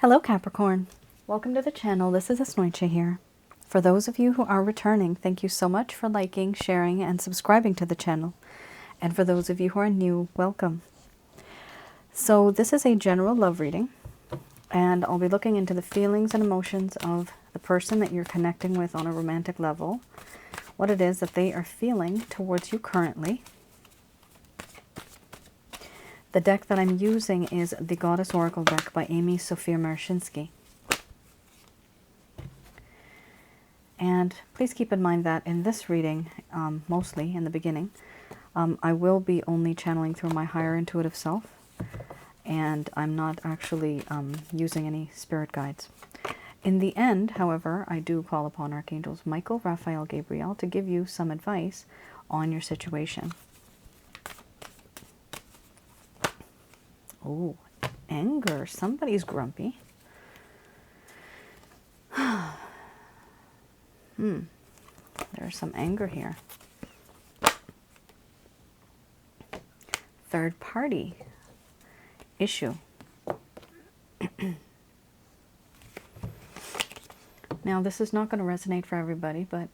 Hello Capricorn, welcome to the channel. This is Asnointia here. For those of you who are returning, thank you so much for liking, sharing, and subscribing to the channel. And for those of you who are new, welcome. So this is a general love reading, and I'll be looking into the feelings and emotions of the person that you're connecting with on a romantic level, what it is that they are feeling towards you currently. The deck that I'm using is the Goddess Oracle deck by Amy Sophia Marashinsky. And please keep in mind that in this reading, mostly in the beginning, I will be only channeling through my higher intuitive self, and I'm not actually using any spirit guides. In the end, however, I do call upon Archangels Michael, Raphael, Gabriel to give you some advice on your situation. Oh, anger. Somebody's grumpy. There's some anger here. Third party issue. Now, this is not going to resonate for everybody, but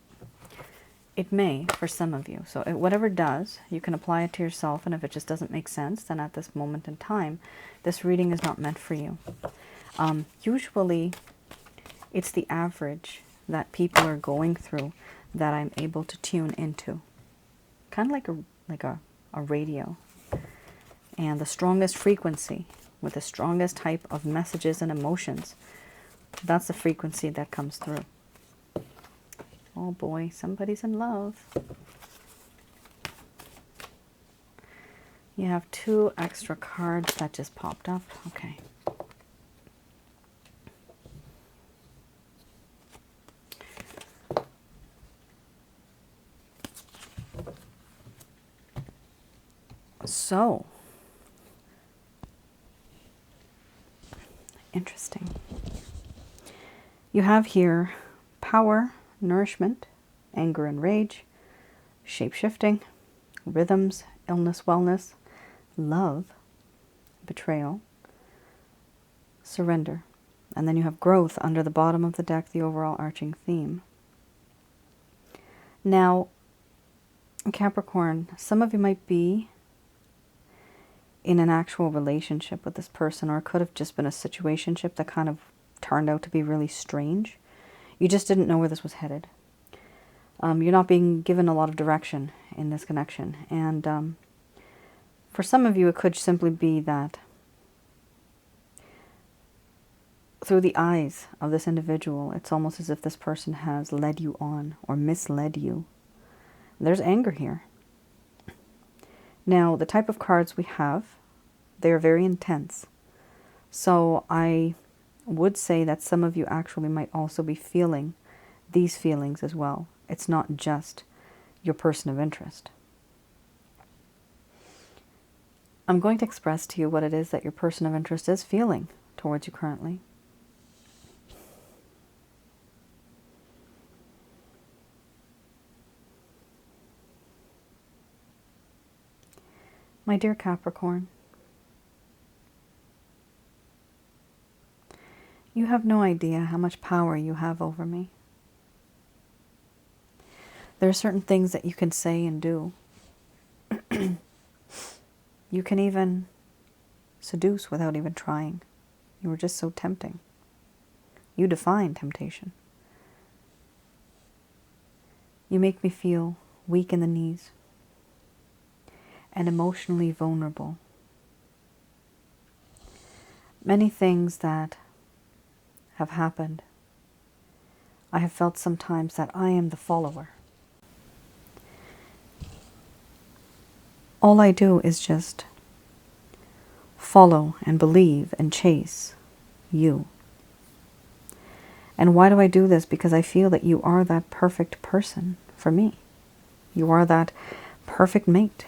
it may for some of you. So whatever does, you can apply it to yourself, and if it just doesn't make sense, then at this moment in time, this reading is not meant for you. Usually, it's the average that people are going through that I'm able to tune into. Kind of like a radio. And the strongest frequency with the strongest type of messages and emotions, that's the frequency that comes through. Oh boy, somebody's in love. You have two extra cards that just popped up. Okay. So, interesting. You have here power, nourishment, anger and rage, shape-shifting, rhythms, illness, wellness, love, betrayal, surrender. And then you have growth under the bottom of the deck, the overall arching theme. Now, Capricorn, some of you might be in an actual relationship with this person, or it could have just been a situationship that kind of turned out to be really strange. You just didn't know where this was headed. You're not being given a lot of direction in this connection. And for some of you, it could simply be that through the eyes of this individual, it's almost as if this person has led you on or misled you. There's anger here. Now, the type of cards we have, they're very intense. So I would say that some of you actually might also be feeling these feelings as well. It's not just your person of interest. I'm going to express to you what it is that your person of interest is feeling towards you currently. My dear Capricorn, you have no idea how much power you have over me. There are certain things that you can say and do. You can even seduce without even trying. You were just so tempting. You define temptation. You make me feel weak in the knees and emotionally vulnerable. Many things that have happened, I have felt sometimes that I am the follower. All I do is just follow and believe and chase you. And why do I do this? Because I feel that you are that perfect person for me. You are that perfect mate.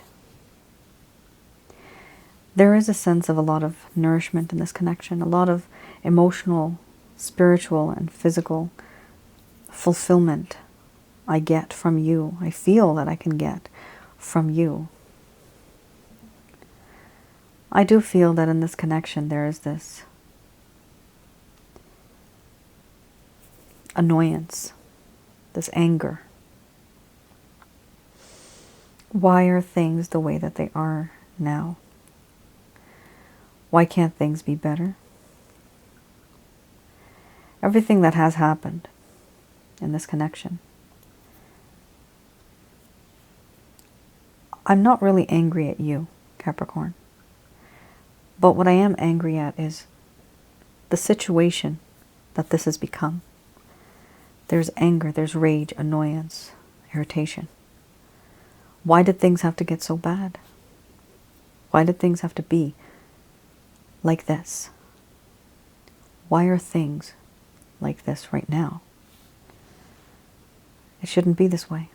There is a sense of a lot of nourishment in this connection, a lot of emotional, spiritual, and physical fulfillment I get from you. I feel that I can get from you. I do feel that in this connection there is this annoyance, this anger. Why are things the way that they are now? Why can't things be better? Everything that has happened in this connection, I'm not really angry at you, Capricorn. But what I am angry at is the situation that this has become. There's anger, there's rage, annoyance, irritation. Why did things have to get so bad? Why did things have to be like this? Why are things like this right now? It shouldn't be this way.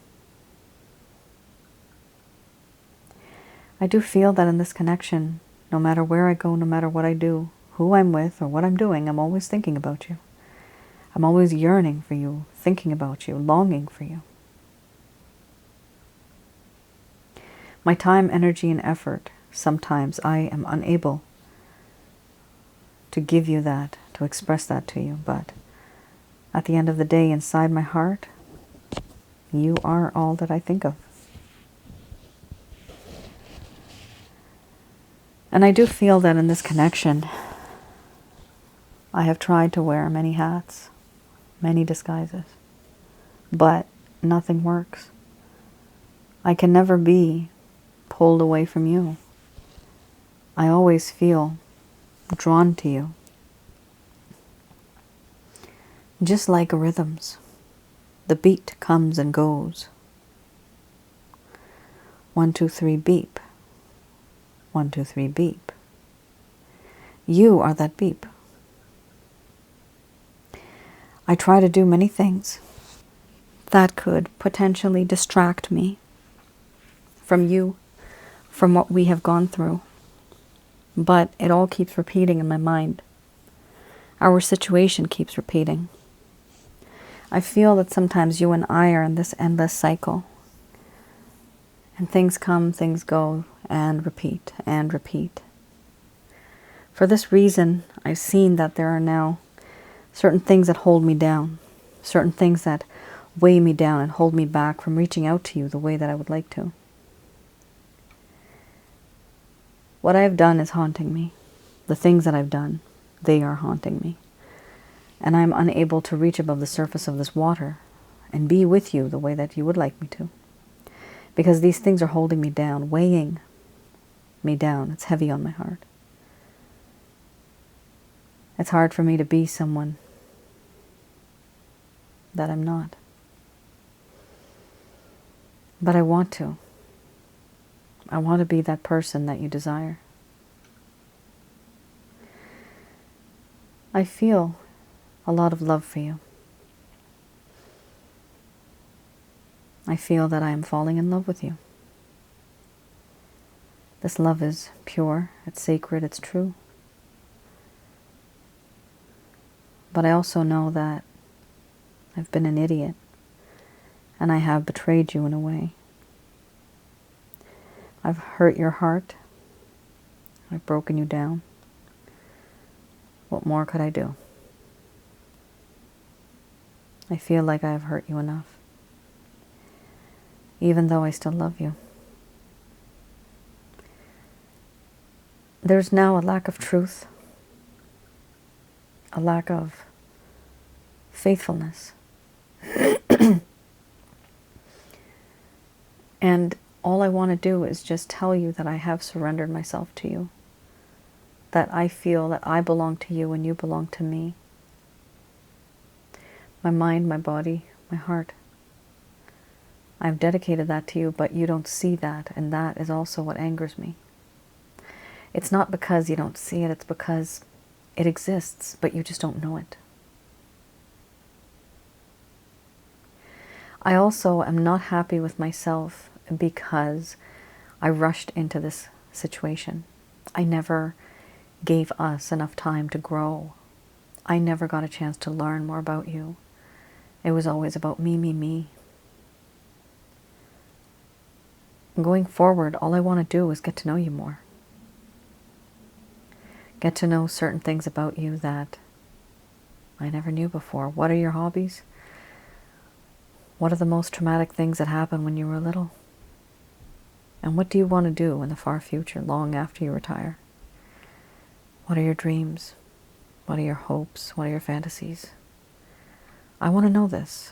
I do feel that in this connection, no matter where I go, no matter what I do, who I'm with or what I'm doing, I'm always thinking about you. I'm always yearning for you, thinking about you, longing for you. My time, energy, and effort, sometimes I am unable to give you that, to express that to you. But at the end of the day, inside my heart, you are all that I think of. And I do feel that in this connection, I have tried to wear many hats, many disguises, but nothing works. I can never be pulled away from you. I always feel drawn to you. Just like rhythms, the beat comes and goes. 1, 2, 3, beep. 1, 2, 3, beep. You are that beep. I try to do many things that could potentially distract me from you, from what we have gone through. But it all keeps repeating in my mind. Our situation keeps repeating. I feel that sometimes you and I are in this endless cycle. And things come, things go, and repeat, and repeat. For this reason, I've seen that there are now certain things that hold me down, certain things that weigh me down and hold me back from reaching out to you the way that I would like to. What I have done is haunting me. The things that I've done, they are haunting me. And I'm unable to reach above the surface of this water and be with you the way that you would like me to. Because these things are holding me down, weighing me down. It's heavy on my heart. It's hard for me to be someone that I'm not. But I want to. I want to be that person that you desire. I feel a lot of love for you. I feel that I am falling in love with you. This love is pure, it's sacred, it's true. But I also know that I've been an idiot, and I have betrayed you in a way. I've hurt your heart. I've broken you down. What more could I do? I feel like I have hurt you enough, even though I still love you. There's now a lack of truth, a lack of faithfulness. And all I want to do is just tell you that I have surrendered myself to you, that I feel that I belong to you and you belong to me. My mind, my body, my heart. I've dedicated that to you, but you don't see that, and that is also what angers me. It's not because you don't see it, it's because it exists, but you just don't know it. I also am not happy with myself because I rushed into this situation. I never gave us enough time to grow. I never got a chance to learn more about you. It was always about me, me, me. Going forward, all I want to do is get to know you more. Get to know certain things about you that I never knew before. What are your hobbies? What are the most traumatic things that happened when you were little? And what do you want to do in the far future, long after you retire? What are your dreams? What are your hopes? What are your fantasies? I want to know this.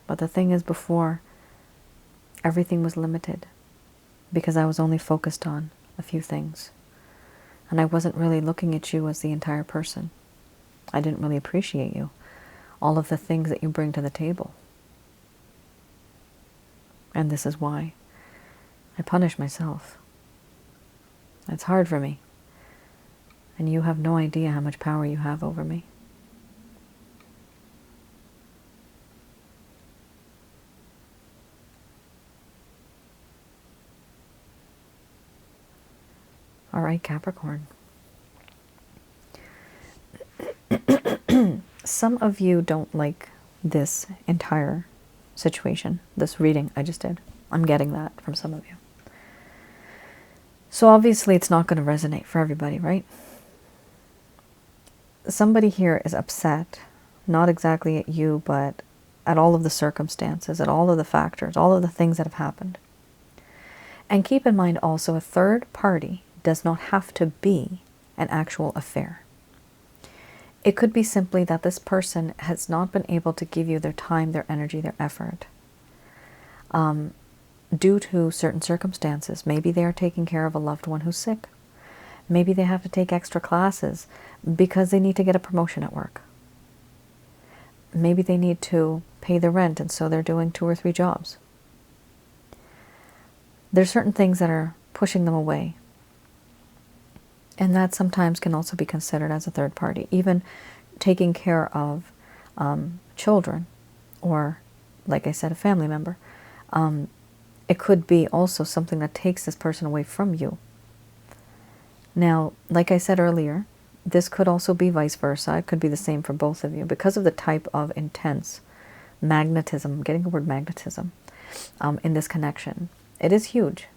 But the thing is, before, everything was limited because I was only focused on a few things. And I wasn't really looking at you as the entire person. I didn't really appreciate you, all of the things that you bring to the table. And this is why I punish myself. It's hard for me. And you have no idea how much power you have over me. All right, Capricorn. Some of you don't like this entire situation, this reading I just did. I'm getting that from some of you. So obviously it's not going to resonate for everybody, right? Somebody here is upset, not exactly at you, but at all of the circumstances, at all of the factors, all of the things that have happened. And keep in mind also, a third party does not have to be an actual affair. It could be simply that this person has not been able to give you their time, their energy, their effort due to certain circumstances. Maybe they are taking care of a loved one who's sick. Maybe they have to take extra classes because they need to get a promotion at work. Maybe they need to pay the rent, and so they're doing 2 or 3 jobs. There's certain things that are pushing them away. And that sometimes can also be considered as a third party. Even taking care of children, or, like I said, a family member. It could be also something that takes this person away from you. Now, like I said earlier, this could also be vice versa. It could be the same for both of you because of the type of intense magnetism, I'm getting the word magnetism, in this connection. It is huge.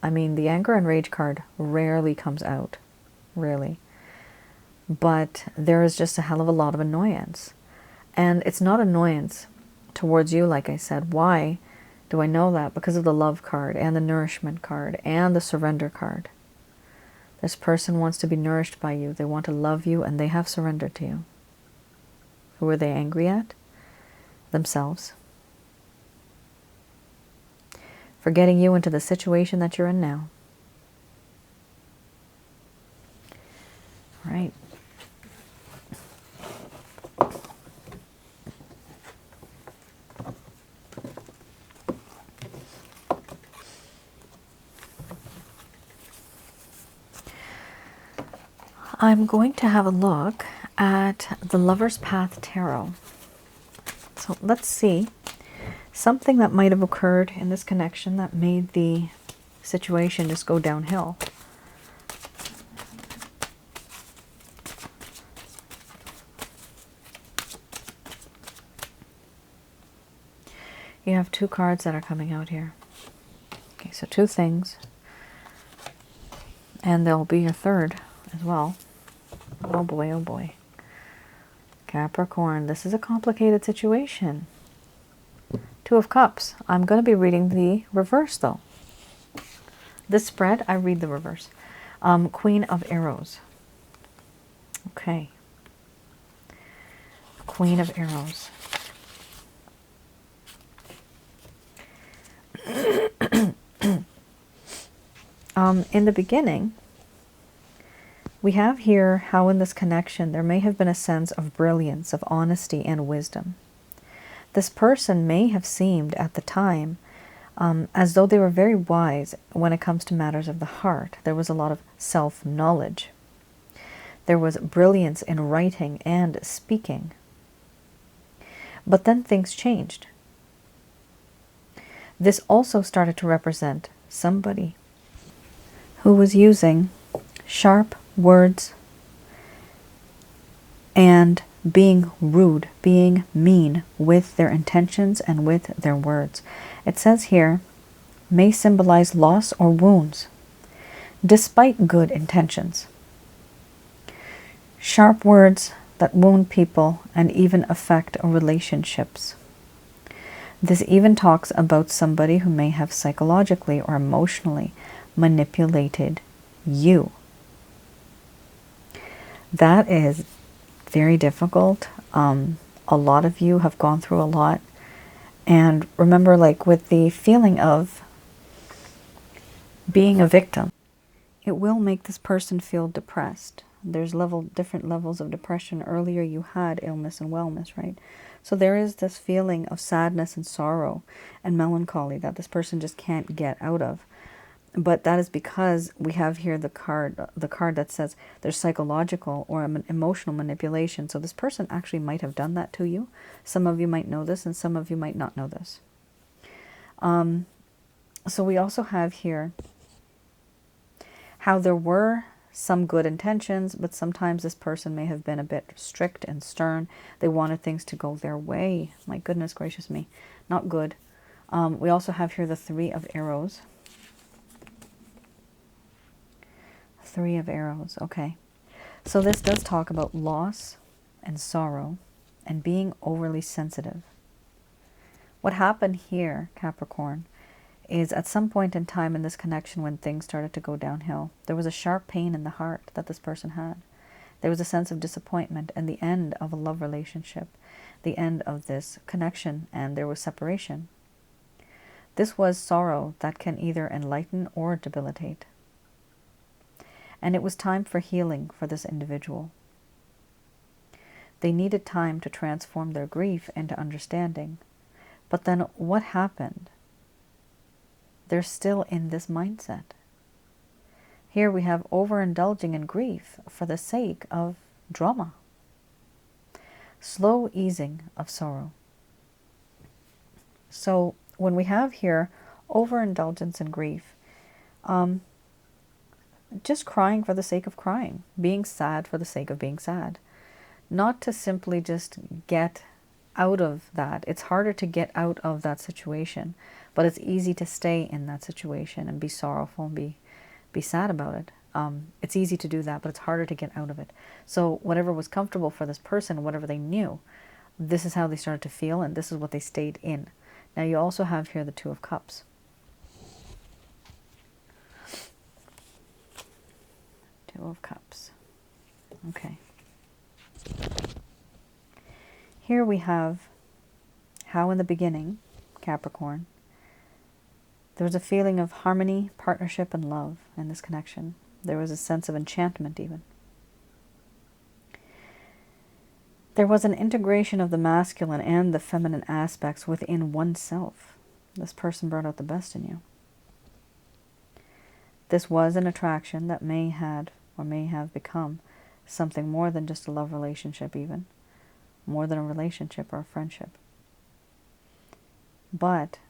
I mean, the anger and rage card rarely comes out. Rarely. But there is just a hell of a lot of annoyance. And it's not annoyance towards you, like I said. Why do I know that? Because of the love card and the nourishment card and the surrender card. This person wants to be nourished by you. They want to love you, and they have surrendered to you. Who are they angry at? Themselves. For getting you into the situation that you're in now. Right. I'm going to have a look at the Lover's Path Tarot. So let's see. Something that might have occurred in this connection that made the situation just go downhill. You have 2 cards that are coming out here. Okay, so 2 things. And there'll be your third as well. Oh boy, oh boy. Capricorn, this is a complicated situation. 2 of Cups. I'm going to be reading the reverse though. This spread, I read the reverse. Queen of Arrows. Okay. Queen of Arrows. In the beginning, we have here how in this connection there may have been a sense of brilliance, of honesty and wisdom. This person may have seemed at the time as though they were very wise when it comes to matters of the heart. There was a lot of self-knowledge. There was brilliance in writing and speaking. But then things changed. This also started to represent somebody who was using sharp words and being rude, being mean with their intentions and with their words. It says here, may symbolize loss or wounds, despite good intentions. Sharp words that wound people and even affect relationships. This even talks about somebody who may have psychologically or emotionally manipulated you. That is very difficult. A lot of you have gone through a lot. And remember, like with the feeling of being a victim, it will make this person feel depressed. There's different levels of depression. Earlier you had illness and wellness, right? So there is this feeling of sadness and sorrow and melancholy that this person just can't get out of. But that is because we have here the card that says there's psychological or emotional manipulation. So this person actually might have done that to you. Some of you might know this and some of you might not know this. So we also have here how there were some good intentions, but sometimes this person may have been a bit strict and stern. They wanted things to go their way. My goodness gracious me. Not good. We also have here the Three of Arrows. Three of Arrows. Okay. So this does talk about loss and sorrow and being overly sensitive. What happened here, Capricorn, is at some point in time in this connection when things started to go downhill, there was a sharp pain in the heart that this person had. There was a sense of disappointment and the end of a love relationship, the end of this connection, and there was separation. This was sorrow that can either enlighten or debilitate. And it was time for healing for this individual. They needed time to transform their grief into understanding. But then what happened? They're still in this mindset. Here we have overindulging in grief for the sake of drama. Slow easing of sorrow. So when we have here overindulgence in grief, just crying for the sake of crying, being sad for the sake of being sad, not to simply just get out of that. It's harder to get out of that situation, but it's easy to stay in that situation and be sorrowful and be sad about it. It's easy to do that, but it's harder to get out of it. So whatever was comfortable for this person, whatever they knew, this is how they started to feel, and this is what they stayed in. Now you also have here the Two of Cups. Two of Cups. Okay. Here we have how in the beginning, Capricorn, there was a feeling of harmony, partnership, and love in this connection. There was a sense of enchantment even. There was an integration of the masculine and the feminine aspects within oneself. This person brought out the best in you. This was an attraction that may have become something more than just a love relationship even. More than a relationship or a friendship. But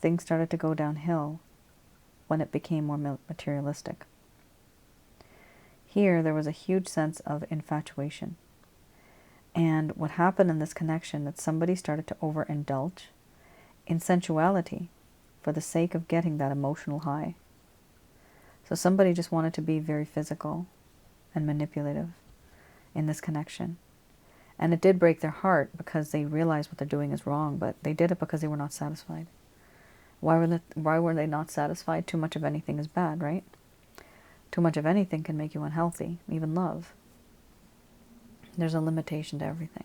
things started to go downhill when it became more materialistic. Here there was a huge sense of infatuation. And what happened in this connection, that somebody started to overindulge in sensuality for the sake of getting that emotional high. So somebody just wanted to be very physical and manipulative in this connection. And it did break their heart because they realized what they're doing is wrong, but they did it because they were not satisfied. Why were they not satisfied? Too much of anything is bad, right? Too much of anything can make you unhealthy, even love. There's a limitation to everything.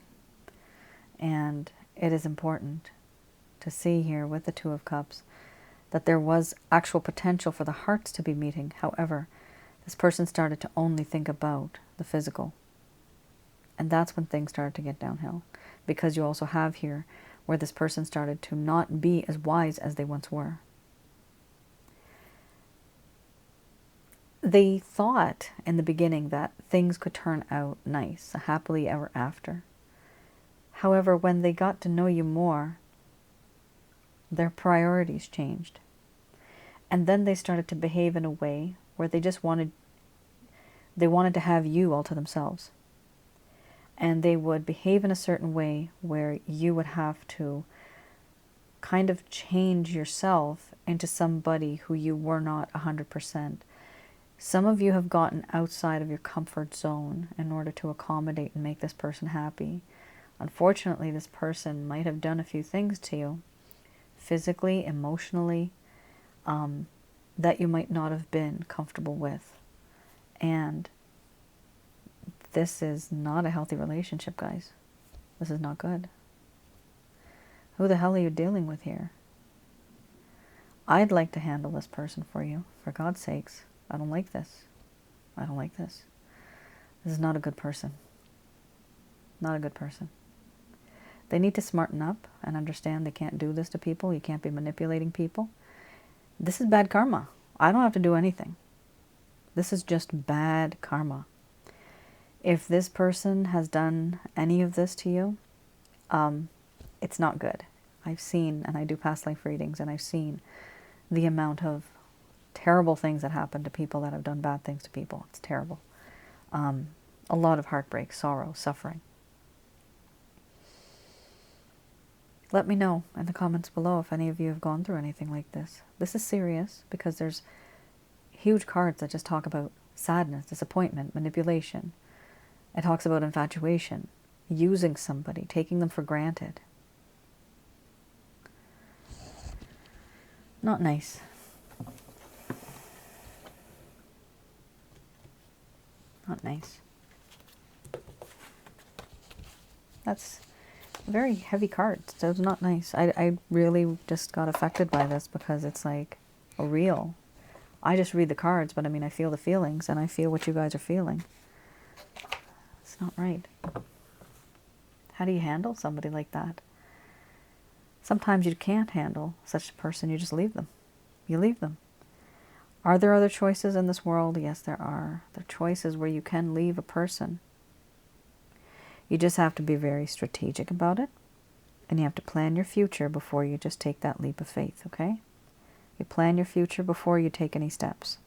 And it is important to see here with the Two of Cups that there was actual potential for the hearts to be meeting. However, this person started to only think about the physical. And that's when things started to get downhill. Because you also have here where this person started to not be as wise as they once were. They thought in the beginning that things could turn out nice, happily ever after. However, when they got to know you more, their priorities changed. And then they started to behave in a way where they wanted to have you all to themselves. And they would behave in a certain way where you would have to kind of change yourself into somebody who you were not 100%. Some of you have gotten outside of your comfort zone in order to accommodate and make this person happy. Unfortunately, this person might have done a few things to you physically, emotionally, that you might not have been comfortable with. And this is not a healthy relationship, guys. This is not good. Who the hell are you dealing with here? I'd like to handle this person for you. For God's sakes. I don't like this. I don't like this. This is not a good person. Not a good person. They need to smarten up and understand they can't do this to people. You can't be manipulating people. This is bad karma. I don't have to do anything. This is just bad karma. If this person has done any of this to you, it's not good. I've seen, and I do past life readings, and I've seen the amount of terrible things that happen to people that have done bad things to people. It's terrible. A lot of heartbreak, sorrow, suffering. Let me know in the comments below if any of you have gone through anything like this. This is serious because there's huge cards that just talk about sadness, disappointment, manipulation. It talks about infatuation, using somebody, taking them for granted. Not nice. Not nice. That's very heavy cards. So it's not nice. I really just got affected by this because it's like real. I just read the cards, but I mean, I feel the feelings and I feel what you guys are feeling. It's not right. How do you handle somebody like that? Sometimes you can't handle such a person. You just leave them. You leave them. Are there other choices in this world? Yes, there are. There are choices where you can leave a person. You just have to be very strategic about it. And you have to plan your future before you just take that leap of faith, okay? You plan your future before you take any steps.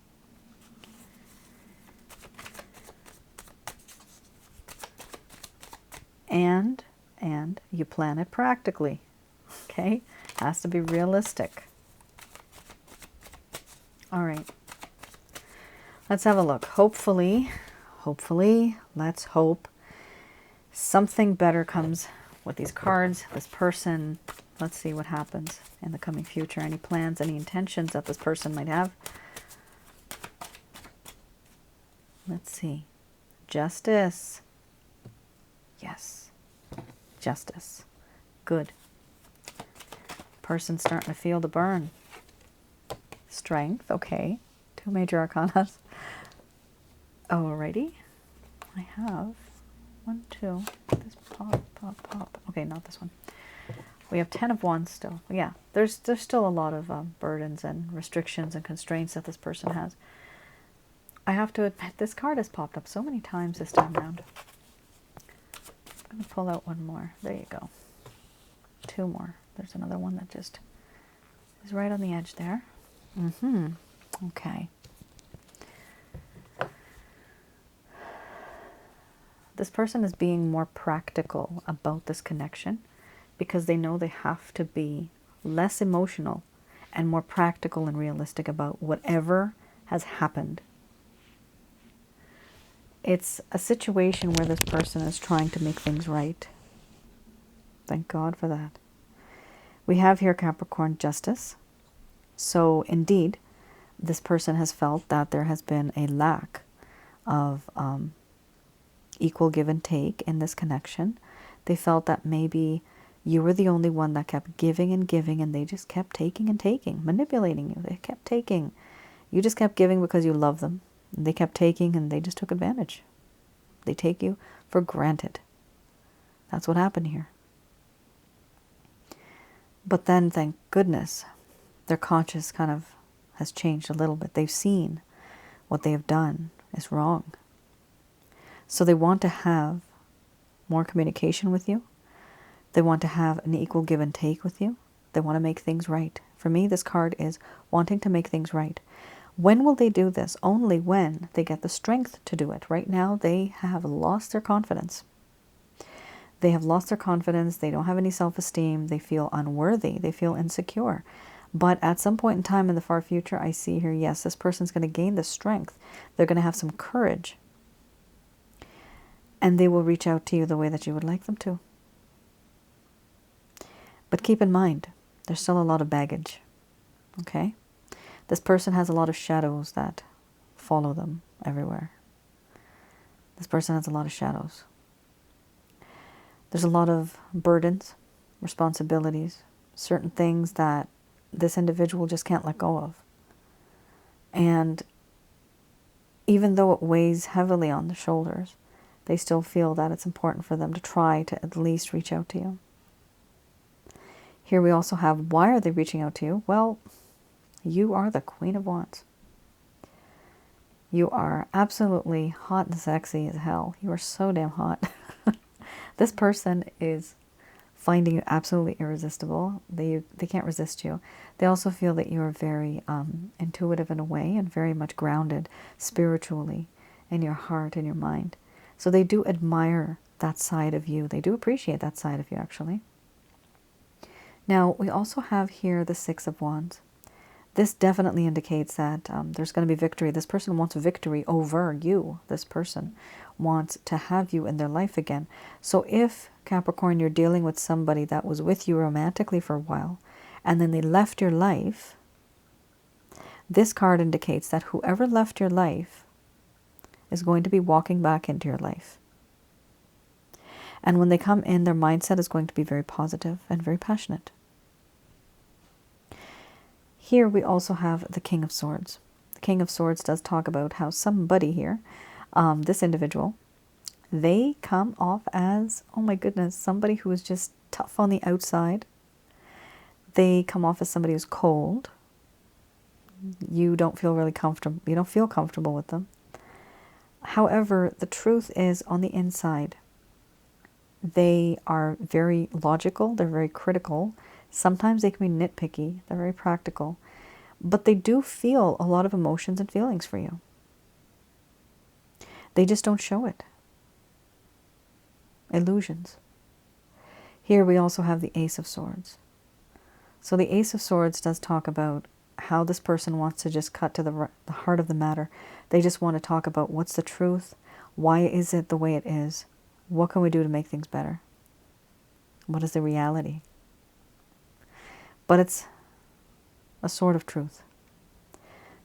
And you plan it practically, okay? Has to be realistic. All right. Let's have a look. Hopefully, let's hope something better comes with these cards. This person, let's see what happens in the coming future. Any plans, any intentions that this person might have. Let's see. Justice. Yes. Justice. Good. Person's starting to feel the burn. Strength. Okay. 2 major arcana. Alrighty. I have 1, 2. This pop. Okay, not this one. We have 10 of Wands still. Yeah, there's still a lot of burdens and restrictions and constraints that this person has. I have to admit, this card has popped up so many times this time around. I'm going to pull out one more. There you go. 2 more. There's another one that just is right on the edge there. Okay. This person is being more practical about this connection because they know they have to be less emotional and more practical and realistic about whatever has happened. It's a situation where this person is trying to make things right. Thank God for that. We have here Capricorn, justice. So indeed, this person has felt that there has been a lack of equal give and take in this connection. They felt that maybe you were the only one that kept giving and giving, and they just kept taking and taking, manipulating you. They kept taking. You just kept giving because you love them. And they kept taking, and they just took advantage. They take you for granted. That's what happened here. But then, thank goodness, their conscience kind of has changed a little bit. They've seen what they have done is wrong. So they want to have more communication with you. They want to have an equal give and take with you. They want to make things right. For me, this card is wanting to make things right. When will they do this? Only when they get the strength to do it. Right now, they have lost their confidence. They have lost their confidence. They don't have any self-esteem. They feel unworthy. They feel insecure. But at some point in time in the far future, I see here, yes, this person's going to gain the strength. They're going to have some courage. And they will reach out to you the way that you would like them to. But keep in mind, There's still a lot of baggage, okay? This person has a lot of shadows that follow them everywhere. This person has a lot of shadows. There's a lot of burdens, responsibilities, certain things that this individual just can't let go of. And even though it weighs heavily on the shoulders, they still feel that it's important for them to try to at least reach out to you. Here we also have, why are they reaching out to you? Well, you are the Queen of Wands. You are absolutely hot and sexy as hell. You are so damn hot. This person is finding you absolutely irresistible. They can't resist you. They also feel that you are very intuitive in a way and very much grounded spiritually in your heart and your mind. So they do admire that side of you. They do appreciate that side of you, actually. Now, we also have here the Six of Wands. This definitely indicates that there's going to be victory. This person wants victory over you. This person wants to have you in their life again. So if, Capricorn, you're dealing with somebody that was with you romantically for a while, and then they left your life, this card indicates that whoever left your life is going to be walking back into your life. And when they come in, their mindset is going to be very positive and very passionate. Here we also have the King of Swords. The King of Swords does talk about how somebody here, this individual, they come off as, oh my goodness, somebody who is just tough on the outside. They come off as somebody who's cold. You don't feel really comfortable. You don't feel comfortable with them. However, the truth is, on the inside, they are very logical. They're very critical. Sometimes they can be nitpicky. They're very practical. But they do feel a lot of emotions and feelings for you. They just don't show it. Illusions. Here we also have the Ace of Swords. So the Ace of Swords does talk about how this person wants to just cut to the heart of the matter. They just want to talk about what's the truth, why is it the way it is, what can we do to make things better, what is the reality. But it's a sword of truth.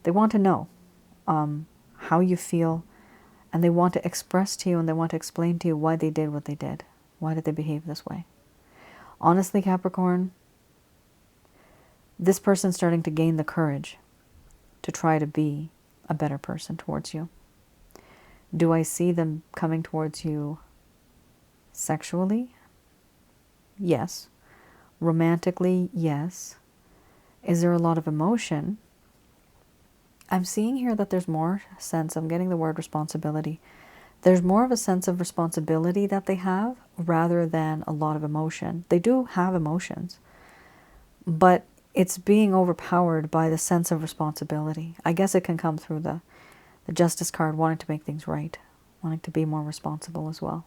They want to know how you feel, and they want to express to you and they want to explain to you why they did what they did. Why did they behave this way? Honestly, Capricorn, this person's starting to gain the courage to try to be a better person towards you. Do I see them coming towards you sexually? Yes. Romantically? Yes. Is there a lot of emotion? I'm seeing here that there's more sense, I'm getting the word responsibility. There's more of a sense of responsibility that they have rather than a lot of emotion. They do have emotions, but it's being overpowered by the sense of responsibility. I guess it can come through the Justice card, wanting to make things right, wanting to be more responsible as well.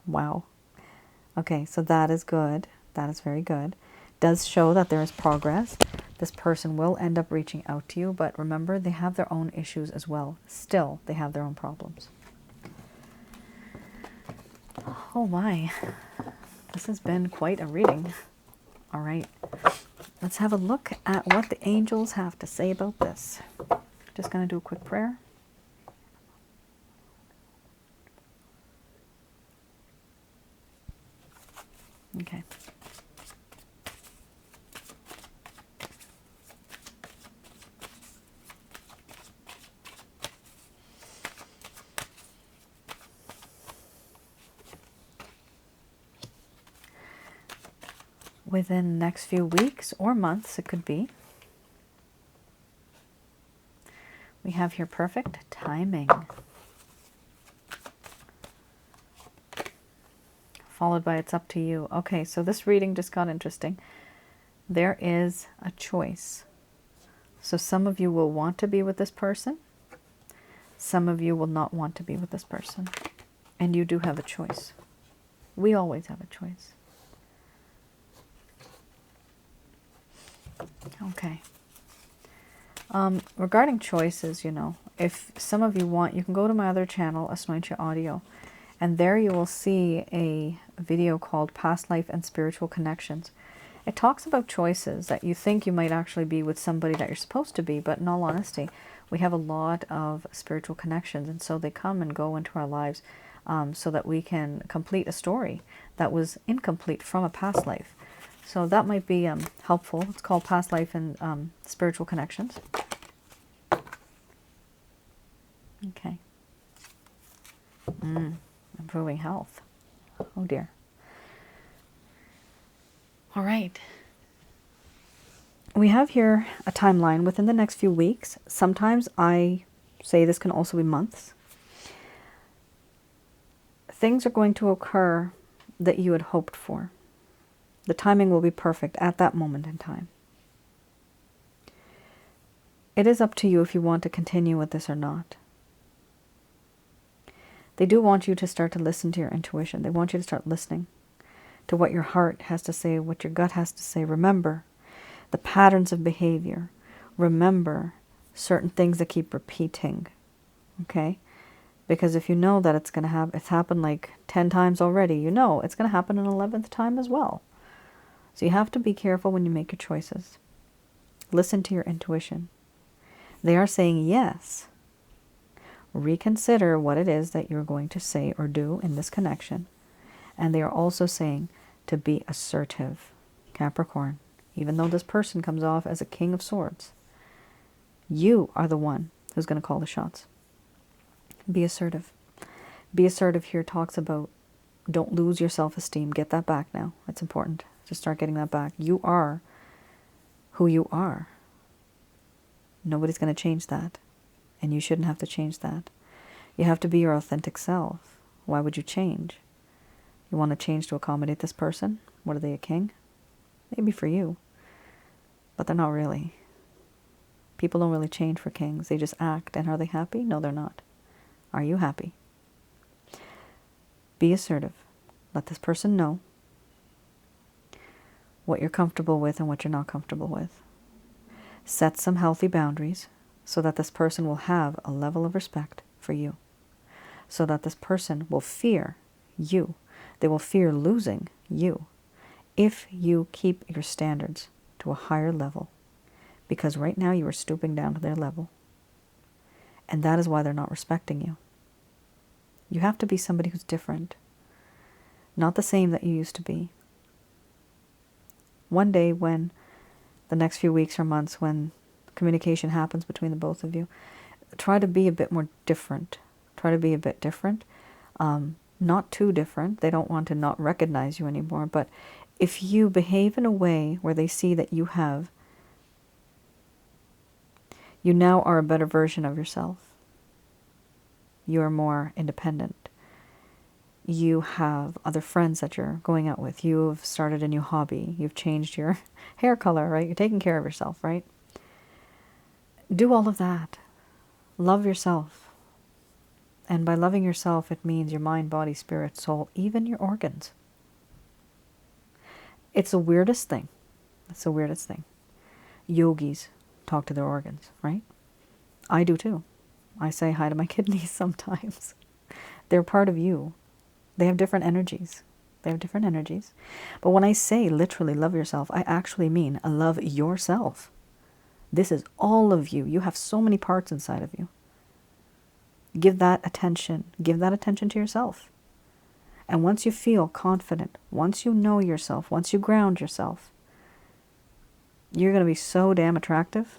Wow. Okay, so that is good. That is very good. Does show that there is progress. This person will end up reaching out to you, but remember, they have their own issues as well. Still, they have their own problems. Oh my, this has been quite a reading. All right, let's have a look at what the angels have to say about this. Just going to do a quick prayer. Okay. Within the next few weeks or months, it could be. We have here perfect timing. Followed by it's up to you. Okay, so this reading just got interesting. There is a choice. So some of you will want to be with this person. Some of you will not want to be with this person. And you do have a choice. We always have a choice. Okay. Regarding choices, you know, if some of you want, you can go to my other channel, Asnointia Audio, and there you will see a video called Past Life and Spiritual Connections. It talks about choices that you think you might actually be with somebody that you're supposed to be, but in all honesty, we have a lot of spiritual connections, and so they come and go into our lives so that we can complete a story that was incomplete from a past life. So that might be helpful. It's called Past Life and Spiritual Connections. Okay. Improving health. Oh dear. All right. We have here a timeline within the next few weeks. Sometimes I say this can also be months. Things are going to occur that you had hoped for. The timing will be perfect at that moment in time. It is up to you if you want to continue with this or not. They do want you to start to listen to your intuition. They want you to start listening to what your heart has to say, what your gut has to say. Remember the patterns of behavior. Remember certain things that keep repeating. Okay? Because if you know that it's going to happen, it's happened like 10 times already, you know it's going to happen an 11th time as well. So you have to be careful when you make your choices. Listen to your intuition. They are saying yes. Reconsider what it is that you're going to say or do in this connection. And they are also saying to be assertive, Capricorn. Even though this person comes off as a King of Swords, you are the one who's going to call the shots. Be assertive. Be assertive here talks about don't lose your self-esteem. Get that back now. It's important to start getting that back. You are who you are. Nobody's going to change that. And you shouldn't have to change that. You have to be your authentic self. Why would you change? You want to change to accommodate this person? What are they, a king? Maybe for you. But they're not really. People don't really change for kings. They just act. And are they happy? No, they're not. Are you happy? Be assertive. Let this person know what you're comfortable with and what you're not comfortable with. Set some healthy boundaries so that this person will have a level of respect for you. So that this person will fear you. They will fear losing you if you keep your standards to a higher level. Because right now you are stooping down to their level. And that is why they're not respecting you. You have to be somebody who's different. Not the same that you used to be. One day when the next few weeks or months when communication happens between the both of you, try to be a bit more different. Try to be a bit different. Not too different. They don't want to not recognize you anymore. But if you behave in a way where they see that you now are a better version of yourself. You are more independent. You have other friends that you're going out with. You have started a new hobby. You've changed your hair color, right? You're taking care of yourself, right? Do all of that. Love yourself. And by loving yourself, it means your mind, body, spirit, soul, even your organs. It's the weirdest thing. It's the weirdest thing. Yogis talk to their organs, right? I do too. I say hi to my kidneys sometimes. They're part of you. They have different energies. They have different energies. But when I say literally love yourself, I actually mean love yourself. This is all of you. You have so many parts inside of you. Give that attention. Give that attention to yourself. And once you feel confident, once you know yourself, once you ground yourself, you're going to be so damn attractive.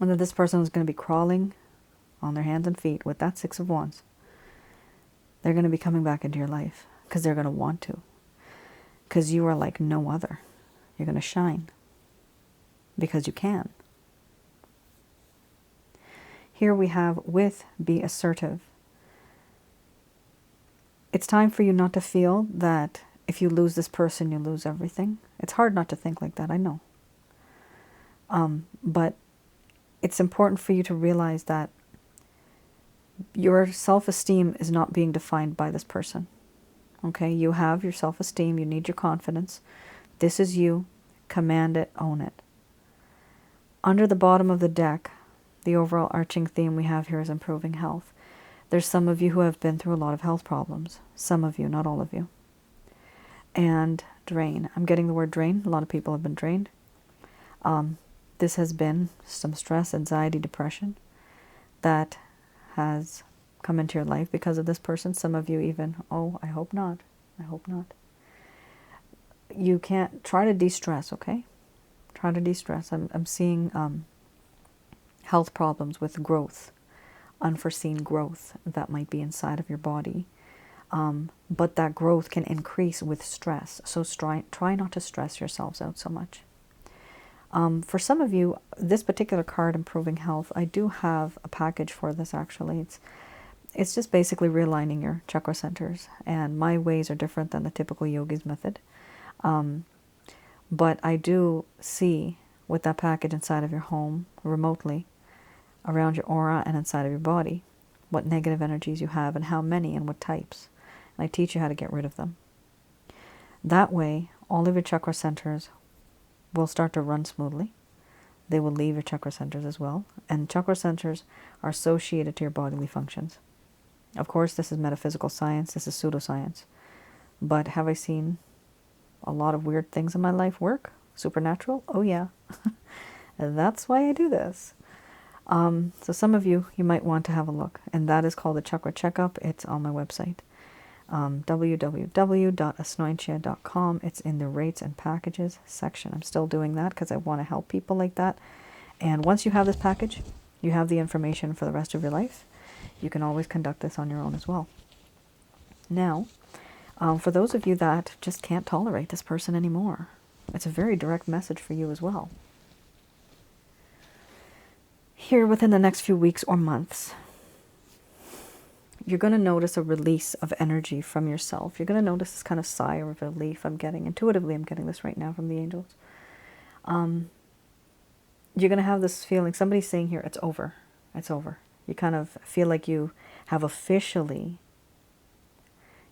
And that this person is going to be crawling on their hands and feet with that Six of Wands. They're going to be coming back into your life because they're going to want to. Because you are like no other. You're going to shine because you can. Here we have with be assertive. It's time for you not to feel that if you lose this person, you lose everything. It's hard not to think like that, I know. But it's important for you to realize that your self-esteem is not being defined by this person. Okay, you have your self-esteem, you need your confidence. This is you. Command it, own it. Under the bottom of the deck, the overall arching theme we have here is improving health. There's some of you who have been through a lot of health problems. Some of you, not all of you. and drain. I'm getting the word drain. A lot of people have been drained. This has been some stress, anxiety, depression that has come into your life because of this person. Some of you even, oh, I hope not. I hope not. You can't, try to de-stress, okay? Try to de-stress. I'm seeing health problems with growth, unforeseen growth that might be inside of your body. But that growth can increase with stress. So try not to stress yourselves out so much. For some of you, this particular card, Improving Health, I do have a package for this actually. It's just basically realigning your chakra centers. And my ways are different than the typical yogi's method. But I do see with that package inside of your home, remotely, around your aura and inside of your body, what negative energies you have and how many and what types. And I teach you how to get rid of them. That way, all of your chakra centers will start to run smoothly. They will leave your chakra centers as well. And chakra centers are associated to your bodily functions. Of course, this is metaphysical science. This is pseudoscience. But have I seen a lot of weird things in my life work? Supernatural? Oh yeah. That's why I do this. So some of you might want to have a look. And that is called the Chakra Checkup. It's on my website. www.asnointia.com. It's in the rates and packages section. I'm still doing that because I want to help people like that. And once you have this package, you have the information for the rest of your life. You can always conduct this on your own as well. Now, for those of you that just can't tolerate this person anymore, it's a very direct message for you as well. Here within the next few weeks or months, you're going to notice a release of energy from yourself. You're going to notice this kind of sigh of relief I'm getting. Intuitively, I'm getting this right now from the angels. You're going to have this feeling, somebody's saying here, it's over. It's over. You kind of feel like you have officially,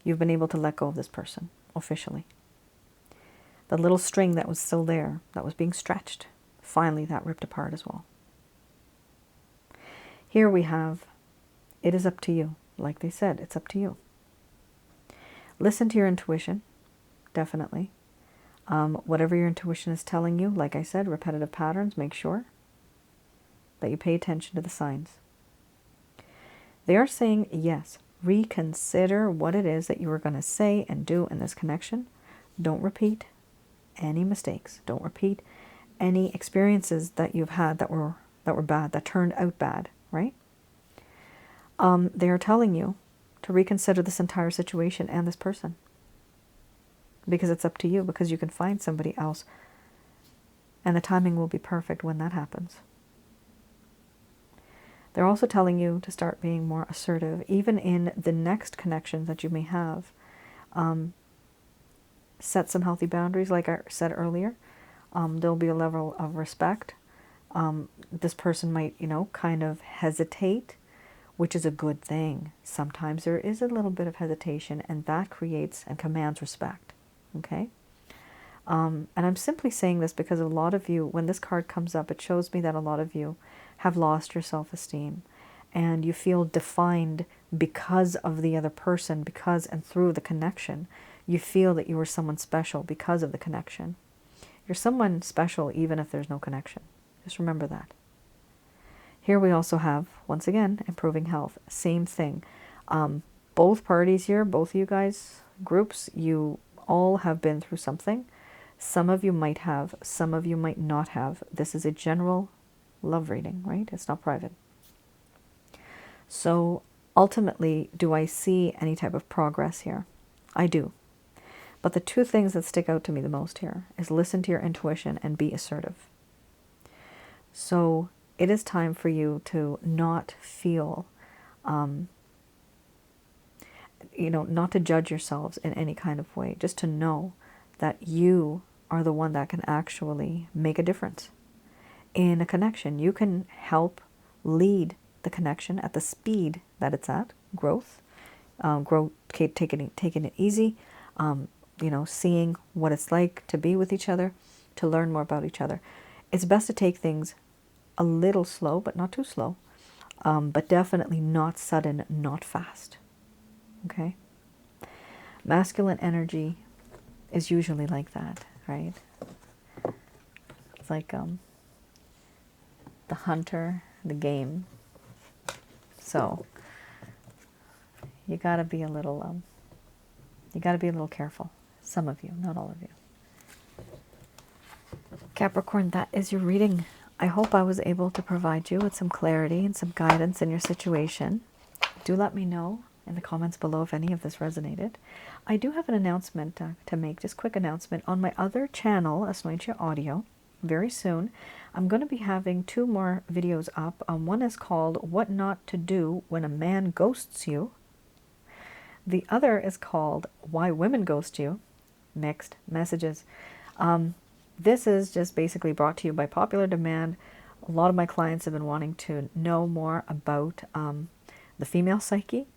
you've been able to let go of this person, officially. The little string that was still there, that was being stretched, finally that ripped apart as well. Here we have, it is up to you. Like they said, it's up to you. Listen to your intuition, definitely. Whatever your intuition is telling you, like I said, repetitive patterns, make sure that you pay attention to the signs. They are saying, yes, reconsider what it is that you were going to say and do in this connection. Don't repeat any mistakes. Don't repeat any experiences that you've had that were bad, that turned out bad, right? They are telling you to reconsider this entire situation and this person. Because it's up to you, because you can find somebody else. And the timing will be perfect when that happens. They're also telling you to start being more assertive, even in the next connections that you may have. Set some healthy boundaries, like I said earlier. There'll be a level of respect. This person might, kind of hesitate, which is a good thing. Sometimes there is a little bit of hesitation, and that creates and commands respect. Okay? And I'm simply saying this because a lot of you, when this card comes up, it shows me that a lot of you have lost your self-esteem, and you feel defined because of the other person, because and through the connection. You feel that you are someone special because of the connection. You're someone special even if there's no connection. Just remember that. Here we also have, once again, improving health. Same thing. Both parties here, both of you guys, groups, you all have been through something. Some of you might have, some of you might not have. This is a general love reading, right? It's not private. So ultimately, do I see any type of progress here? I do. But the two things that stick out to me the most here is listen to your intuition and be assertive. So it is time for you to not feel, not to judge yourselves in any kind of way, just to know that you are the one that can actually make a difference in a connection. You can help lead the connection at the speed that it's at, growth, taking it easy, seeing what it's like to be with each other, to learn more about each other. It's best to take things a little slow, but not too slow, but definitely not sudden, not fast. Okay? Masculine energy is usually like that, right? It's like the hunter, the game. So you gotta be a little careful. Some of you, not all of you. Capricorn, that is your reading. I hope I was able to provide you with some clarity and some guidance in your situation. Do let me know in the comments below if any of this resonated. I do have an announcement to make, just quick announcement. On my other channel, Asnointia Audio, very soon, I'm going to be having 2 more videos up. One is called What Not to Do When a Man Ghosts You. The other is called Why Women Ghost You. Mixed messages. This is just basically brought to you by popular demand. A lot of my clients have been wanting to know more about the female psyche.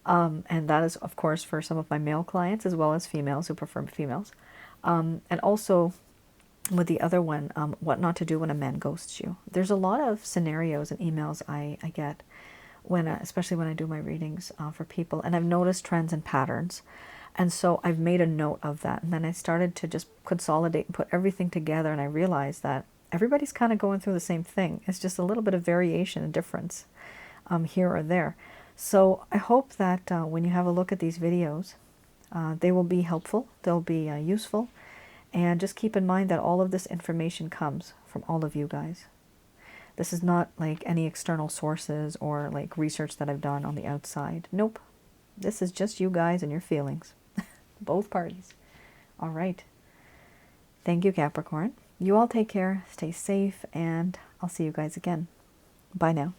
And that is, of course, for some of my male clients as well as females who prefer females. And also with the other one, what not to do when a man ghosts you. There's a lot of scenarios and emails I get, when, especially when I do my readings for people. And I've noticed trends and patterns. And so I've made a note of that. And then I started to just consolidate and put everything together. And I realized that everybody's kind of going through the same thing. It's just a little bit of variation and difference here or there. So I hope that when you have a look at these videos, they will be helpful, they'll be useful, and just keep in mind that all of this information comes from all of you guys. This is not like any external sources or like research that I've done on the outside. Nope. This is just you guys and your feelings. Both parties. All right. Thank you, Capricorn. You all take care, stay safe, and I'll see you guys again. Bye now.